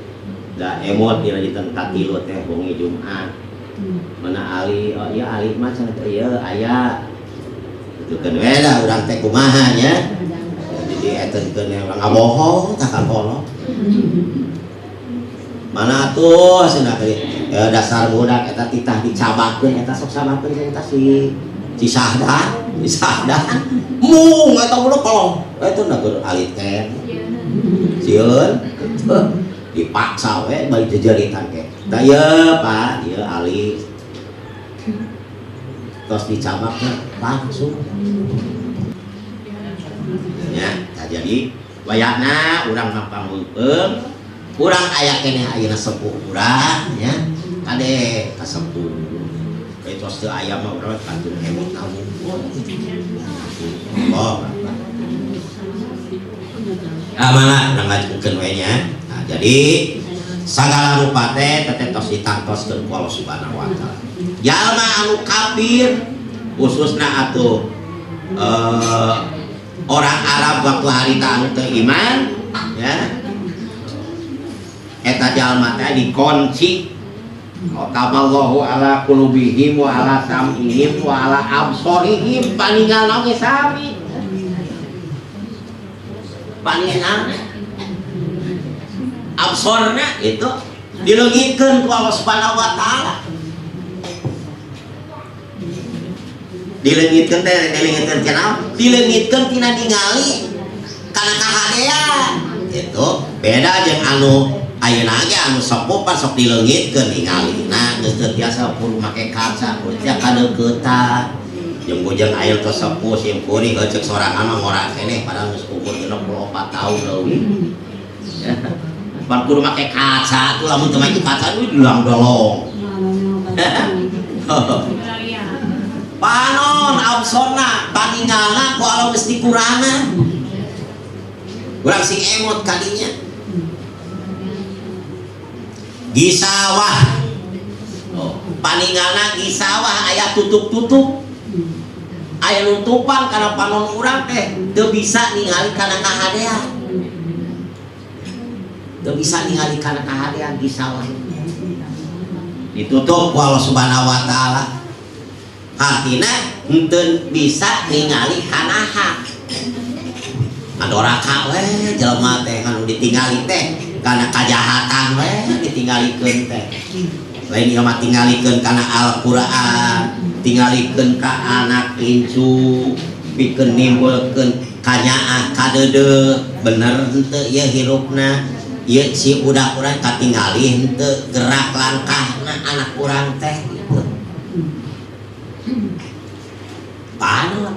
da emot dina dinten katilu teh wengi Jumat mana Ali oh iya Ali mah cenah ieu aya dukeun we da urang teh kumaha nya jadi etenkeun urang ngabohong tah kapolo mana atuh cenah dasar budak eta titah dicabakeun eta sok sabakeun eta si Sahdan mung eta ulah kolong eta nakeur aliten sieun dipaksa we bari jejeritan ke da ye Pak ieu Ali tos dicabaknya langsung ya jadi wayahna urang ngapanggulkeun urang aya keneh ayeuna sepuh urang ya kade kasepuh tos teu aya mah urang kantun emot namun oh mana urang ngajukeun we nya jadi sagala rupa teh tos ditantoskeun ku Allah Subhanahu wa taala jalma anu kafir khususna atuh orang Arab waktu harita anu teu iman ya eta jalma teh dikunci taballahu ala qulubihim wa ala sam'ihim wa ala absarihim paninggalna ge sami paninggalna absorna itu dileungitkeun ku Allah Subhanahu wa taala dileungitkeun kenapa dileungitkeun tina ningali kana kahadean itu beda jeung anu ayeuna ge anu sepuh pas sok dileungitkeun ningali nah geus teu biasa kudu make kaca kudu teh kadeuketan jeung bujang aya tos sepuh sim kuring cek sorangan mah ngora keneh padahal geus umur 64 tahun leuwih pan kudu make kaca tuh lamun teu make kaca itu dulang dolong panon absorna paningalna ku Allah geus dikurangan urang sing emot kadinya gisawah paningalna gisawah aya tutup-tutup aya nutupan kana panon urang teh teu bisa ningali kana kahadean teu bisa ningali kana kahadean gisawah ditutup ku Allah Subhanahu wa taala artina henteu bisa ningali kanaha adoraka we jelema teh anu ditingali teh kana kajahatan we ditinggalikeun teh lain ieu mah tingalikeun kana Al-Qur'an tingalikeun ka anak incu pikeun nimbulkeun kanyaah kadeudeuk bener henteu ieu hirupna ieu si budak urang katingali henteu gerak langkahna anak urang teh gitu panon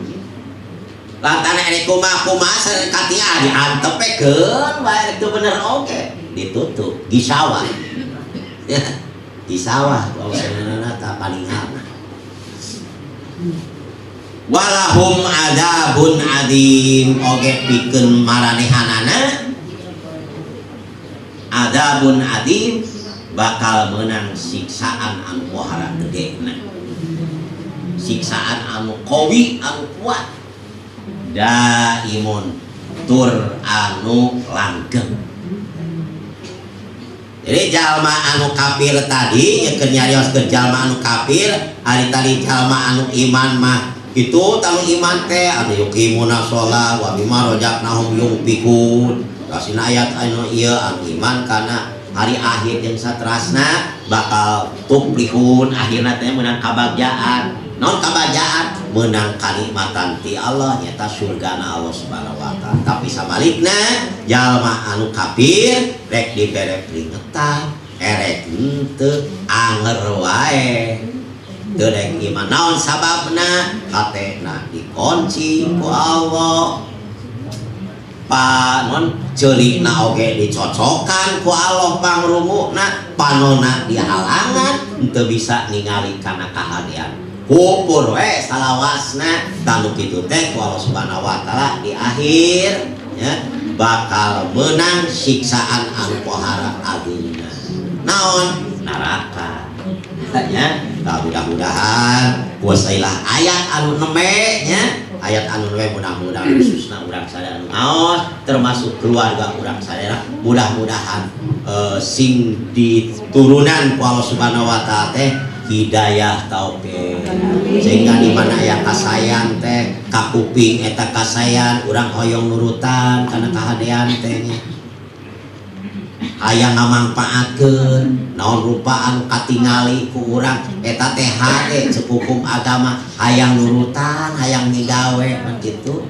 lantana ini kumaha katingali diantepekeun bae itu bener oke ditutup gisawah ya gisawah kalau sebenarnya tak palingan walahum adabun adim oge pikeun maranehanana adabun adim bakal menang siksaan anu pohara gedena siksaan anu qawi anu kuat daimun tur anu langgeng jadi jalma anu kafir tadi yang nyarioskeun jalma anu kafir ari tadi jalma anu iman mah itu tamu iman teh anu yuqimuna sholat wa bima razaqnahum yunfiqun kasina ayat anu ieu anu iman kana hari akhir yang saterasna bakal tuflihun akhirna teh meunang kabagjaan non kabagjaan menang kanikmatan ti Allah nyata surgana Allah Subhanahu wa taala. Tapi sabalikna jalma anu kafir rek dibere peringetan erek henteu anger wae teu rek iman. Naon sababna? Hatena dikunci ku Allah. Panon ceulina oge dicocokan ku Allah pangrunguna, panonna dihalangan henteu bisa ningali kana kahadean. Kupur we salawasna tanu kitu teh ku Allah Subhanahu wa taala di akhir ya bakal menang siksaan anu pohara ageuna. Naon? Neraka. Ya, mudah-mudahan kuasailah ayat anu neme nya, ayat anu neme mudah-mudahan khususna urang sadaya anu ngaos termasuk keluarga urang sadaya mudah-mudahan sing diturunan ku Allah Subhanahu wa taala teh hidayah taufik sehingga di mana aya kasayan teh kakuping eta kasayan urang hoyong nurutan kana kahadean teh nya aya ngamangpaatkeun naon rupa anu katingali ku urang eta teh hade ceuk agama hayang nurutan hayang migawe kitu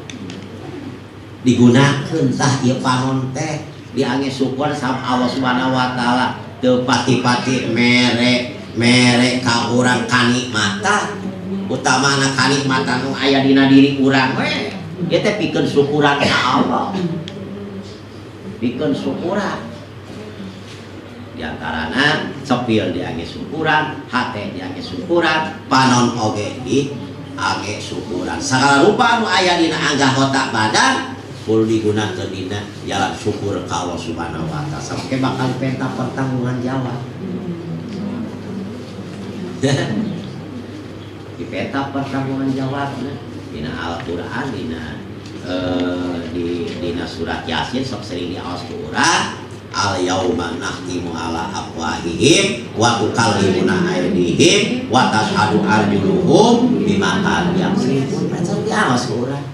digunakeun tah ieu panon teh diange syukur sama Allah Subhanahu wa taala teu pati-pati mere ka urang kanikmatan utamana kanikmatan nu aya dina diri urang we ieu teh pikeun syukuran ka Allah pikeun syukuran diantarana sepil diange syukuran hate diange syukuran panon oge diange syukuran sagala rupa anu aya dina anggota badan kudu digunakeun dina jalan syukur ka Allah Subhanahu wa taala sampai bakal penta pertanggungan jawab di peta pertanggungan jawabna dina Al-Qur'an dina surat Yasin sok sering diaos ku urang al yauma nahtimu ala afwahihim wa tukallimuna aydihim wa tashhadu arjuluhum bima kanu yaksibun. Macam diaos ku urang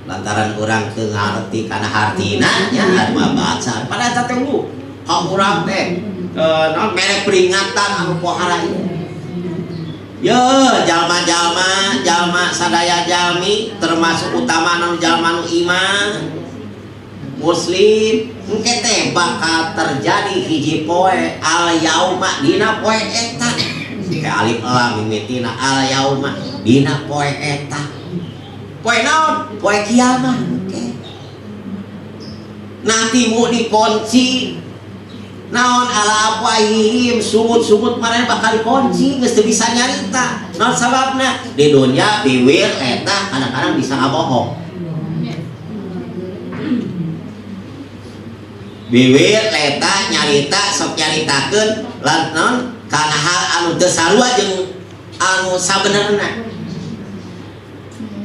lantaran urang teu ngarti kana hartina nya anu baca pada eta teh lu ka urang teh naon mere peringatan anu pohara ieu ye jalma sadaya jalmi termasuk utama anu jalma anu iman muslim engke teh bakal terjadi hiji poe al yauma dina poe eta ke alif lam mimitina al yauma dina poe eta poe naon poe kiamat okay. Nanti mau dikunci naon ala afwahihim sungut marane bakal dikunci geus teu bisa nyarita naon sababna di dunya biwir eta kadang-kadang bisa ngabohong biwir eta nyarita sok nyaritakeun lantaran kana hal anu teu sarua jeung anu sabenerna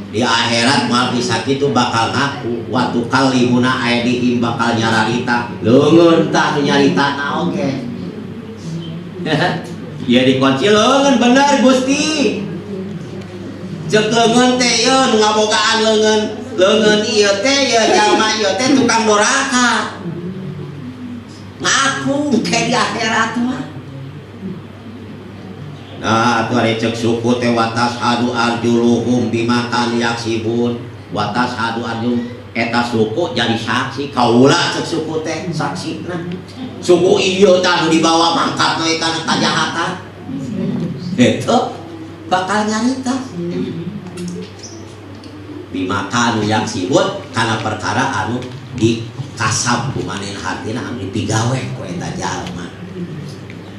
di akhirat mal bisa kitu bakal ngaku waktu kalimuna aydihim bakal nyarita leungeun tah nyaritana oge ya dikunci leungeun bener Gusti ceuk leungeun teh yeun ngabogaan leungeun ieu teh ya jalma ieu teh tukang doraka ngaku ke di akhirat mah. Nah, tu ari cek suku teh watas hadu arjuluhum bima kan yaksibun. Watas hadu arjul eta suku jadi saksi. Kaula cek suku teh saksina. Suku ieu tah nu dibawa mangkat we kana kajahatan. Eta bakal nyarita. Bima kan yaksibun kana perkara anu di kasab kumanin hatina anu dipigawe ku eta jalma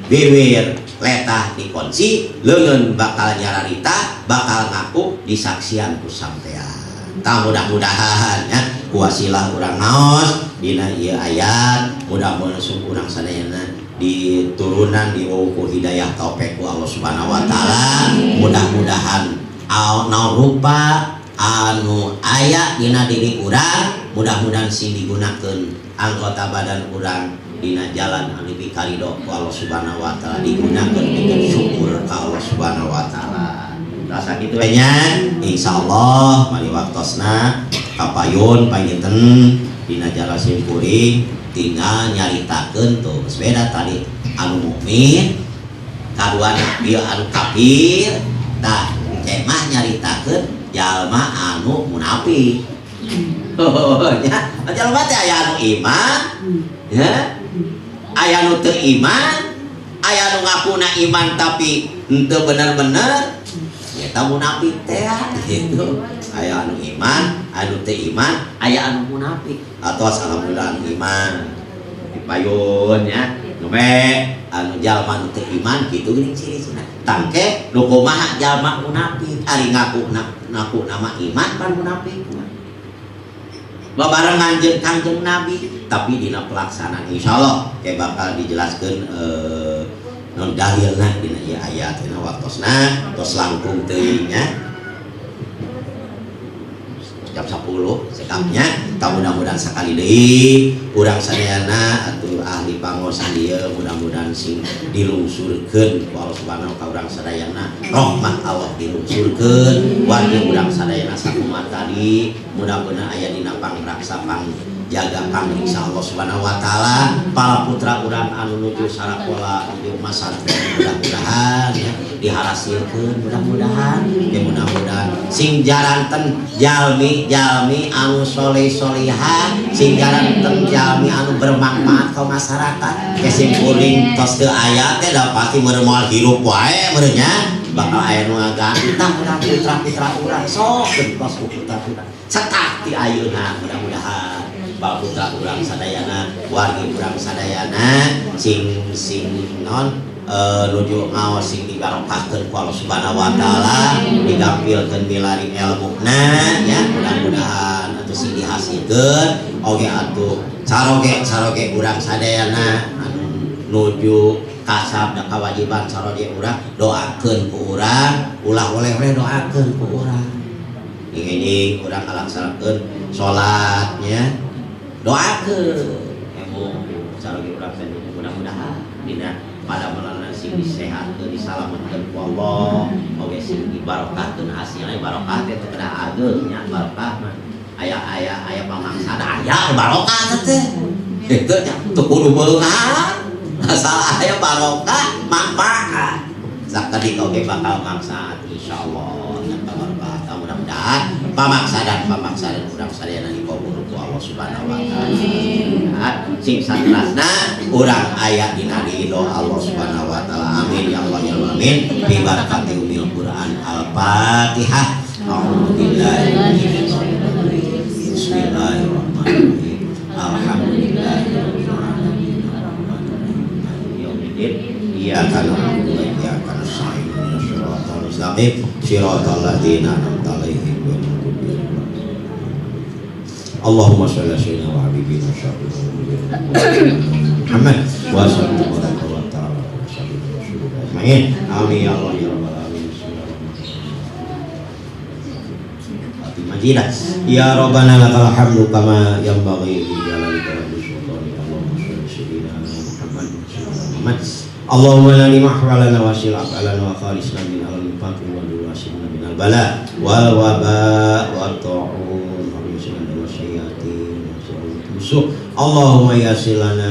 biwir letah dikunci leungeun bakal nyararita bakal ngaku disaksian ku sampean tah mudah-mudahan ya kuasilah urang naos dina ieu ayat mudah-mudahan urang sadayana diturunan diwuku hidayah taufik ku Allah Subhanahu wa taala mudah-mudahan naon rupa anu aya dina diri urang mudah-mudahan sing digunakeun anggota badan urang dina jalan anu pikaridho ku Allah Subhanahu wa taala digunakeun bikin syukur ka Allah Subhanahu wa taala. Rasa kitu we nya insyaallah mari waktosna kapayun panginten dina jala simkuring tinggal nyaritakeun tuh geus beda tadi anu mukmin kaduana ieu anu kafir tah cemah nyarita jalma anu munafik. Ya, jalma teh aya anu iman, ya. Aya nu teu iman, aya nu ngakuna iman tapi henteu bener-bener. Eta munafik teh gitu. Aya anu iman, anu teu iman, aya anu munafik. Atos alhamdulillah anu iman. Dipayun ya. Nume anu jalma nu teu iman kitu geuning ciri-cirina. Tangke nu kumaha jalma munafik, ari ngaku nama iman pan munafik. Babarengan jeung Kangjeng Nabi, tapi dina pelaksanaan insyaallah kayak bakal dijelaskeun non dalilna dina ieu ayat dina waktosna tos langkung teuing nya. Jam 10 sekapnya mudah-mudahan sekali deui urang sadayana atuh ahli pangosan dieu mudah-mudahan sing dilungsurkeun ku Allah Subhanahu wa taala urang sadayana rahmat Allah dilungsurkeun wargi urang sadayana sakumaha tadi mudah-mudahan aya dina pangraksa jaga kami insyaallah Subhanahu wa taala para putra urang anu nuju sarakola di masa mudah-mudahan ya diharaskeun mudah-mudahan sing jaranten jalmi anu soleh-solihah sing jaranten jalmi anu bermanfaat ka masyarakat kesing kuring tos teu aya teh da pasti meureun moal hirup wae meureun nya bakal aya nu ngaganti tah putra-putra urang sok gentos ku putra-putra cetak ti ayeuna mudah-mudahan putra urang sadayana wargi urang sadayana sing non nuju ngaos sing dibarokahkeun ku Allah Subhanahu wa taala digampilkeun milari ilmuna ya mudah-mudahan atuh sing dihasilkeun oge atuh caroge urang sadayana anu nuju kasab da kawajiban caroge urang doakeun ku urang ulah oleh-oleh doakeun ku urang ingin urang ngalaksanakeun salatnya doakeun emu caroge urang sadayana mudah-mudahan dina pada melalui sing disehatkeun disalametkeun ku Allah oge sing dibarokahkeun hasilna barokah teh teu kada ageung nya barokah mah aya pamaksana aya barokah teh kitu nya teu kudu beungan asal aya barokah manfaat sakadi oge bakal manfaat insyaallah nya barokah mudah-mudahan pamaksadan urang sadayana dikabul ku Allah Subhanahu wa taala sing satrasna urang aya dina ridho Allah Subhanahu wa taala amin ya Allah ya amin bi barakati umil Quran al-Fatihah a'udzubillahi minasyaitonir rajim bismillahirrahmanirrahim alhamdulillahirabbil alamin arrahmanirrahim yaumiddin iyyaka na'budu wa iyyaka nasta'in ihdinas siratal mustaqim siratal ladzina an'amta 'alaihim Allahumma shalli ala sayyidina wa habibina Muhammad wa sallallahu wa ta'ala wa sallam ajma'in amin ya Allah ya rabbal alamin bismillahirrahmanirrahim ya rabbana lakal hamdu kama yanbaghi li jalalika wa sultanika Allahumma shalli sayyidina Muhammad Allahumma lani mahwalana wa sil'alana wa kharisna min al-faqr wa duwasimna min al-bala wal waba wa ta'un Allahumma yasilana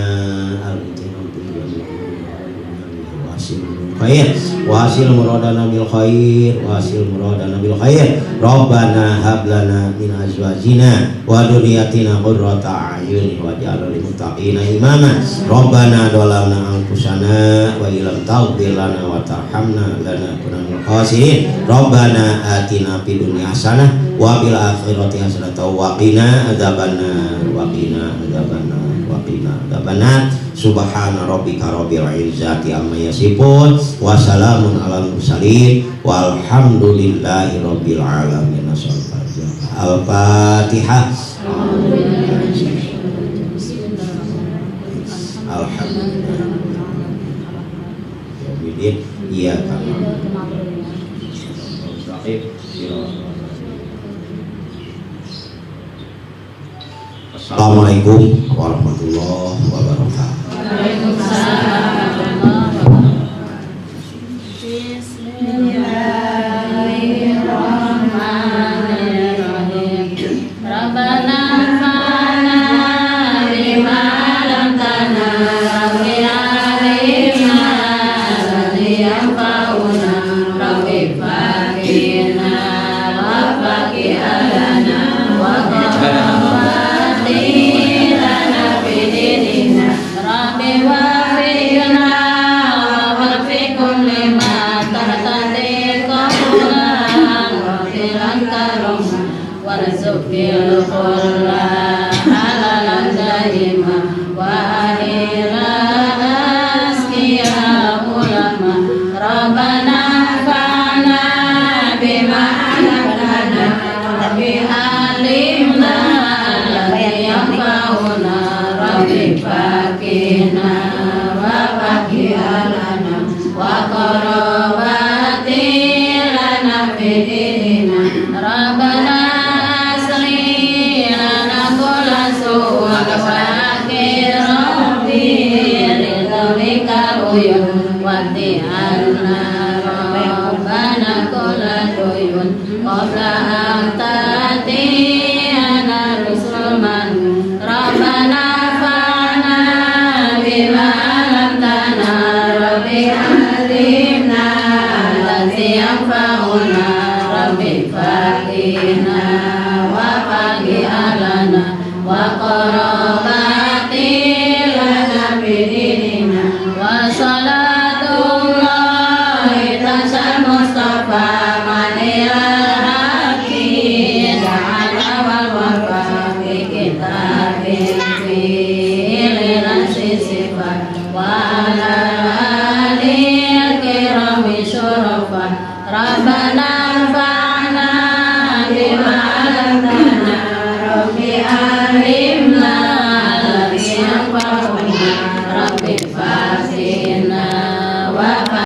khair wasil muradana bil khair Rabbana hab lana min azwajina wa dhurriyyatina qurrata a'yun waj'alna lil muttaqina imama Rabbana dhalamna anfusana wa illam taghfir lana wa tarhamna lanakunanna khasirin Rabbana atina fid dunya hasanah wa bil akhirati hasanah wa qina adzabannar subhana rabbika rabbil izzati amma yasifun wa salamun alal mursalin walhamdulillahi rabbil alamin al-Fatihah alhamdulillah iya kan Assalamualaikum warahmatullahi wabarakatuh. Bismillahirrahmanirrahim. Rabbana fa'alna lima lam tanah min alimna yang fauna rabbi fakina wa bilang karomah warzuqil khulla halalan daima wa ahila asqiya ulama Rabbana fa'na bima alamna Rabbi alimna alladhi yanfa'una Rabbi fakina wa fakirana wa qarabati lana bidina Rabbana asli lana kulla su'a wa akirati ridhulika uyun wa ti'alna Rabbana kulla duyun qabla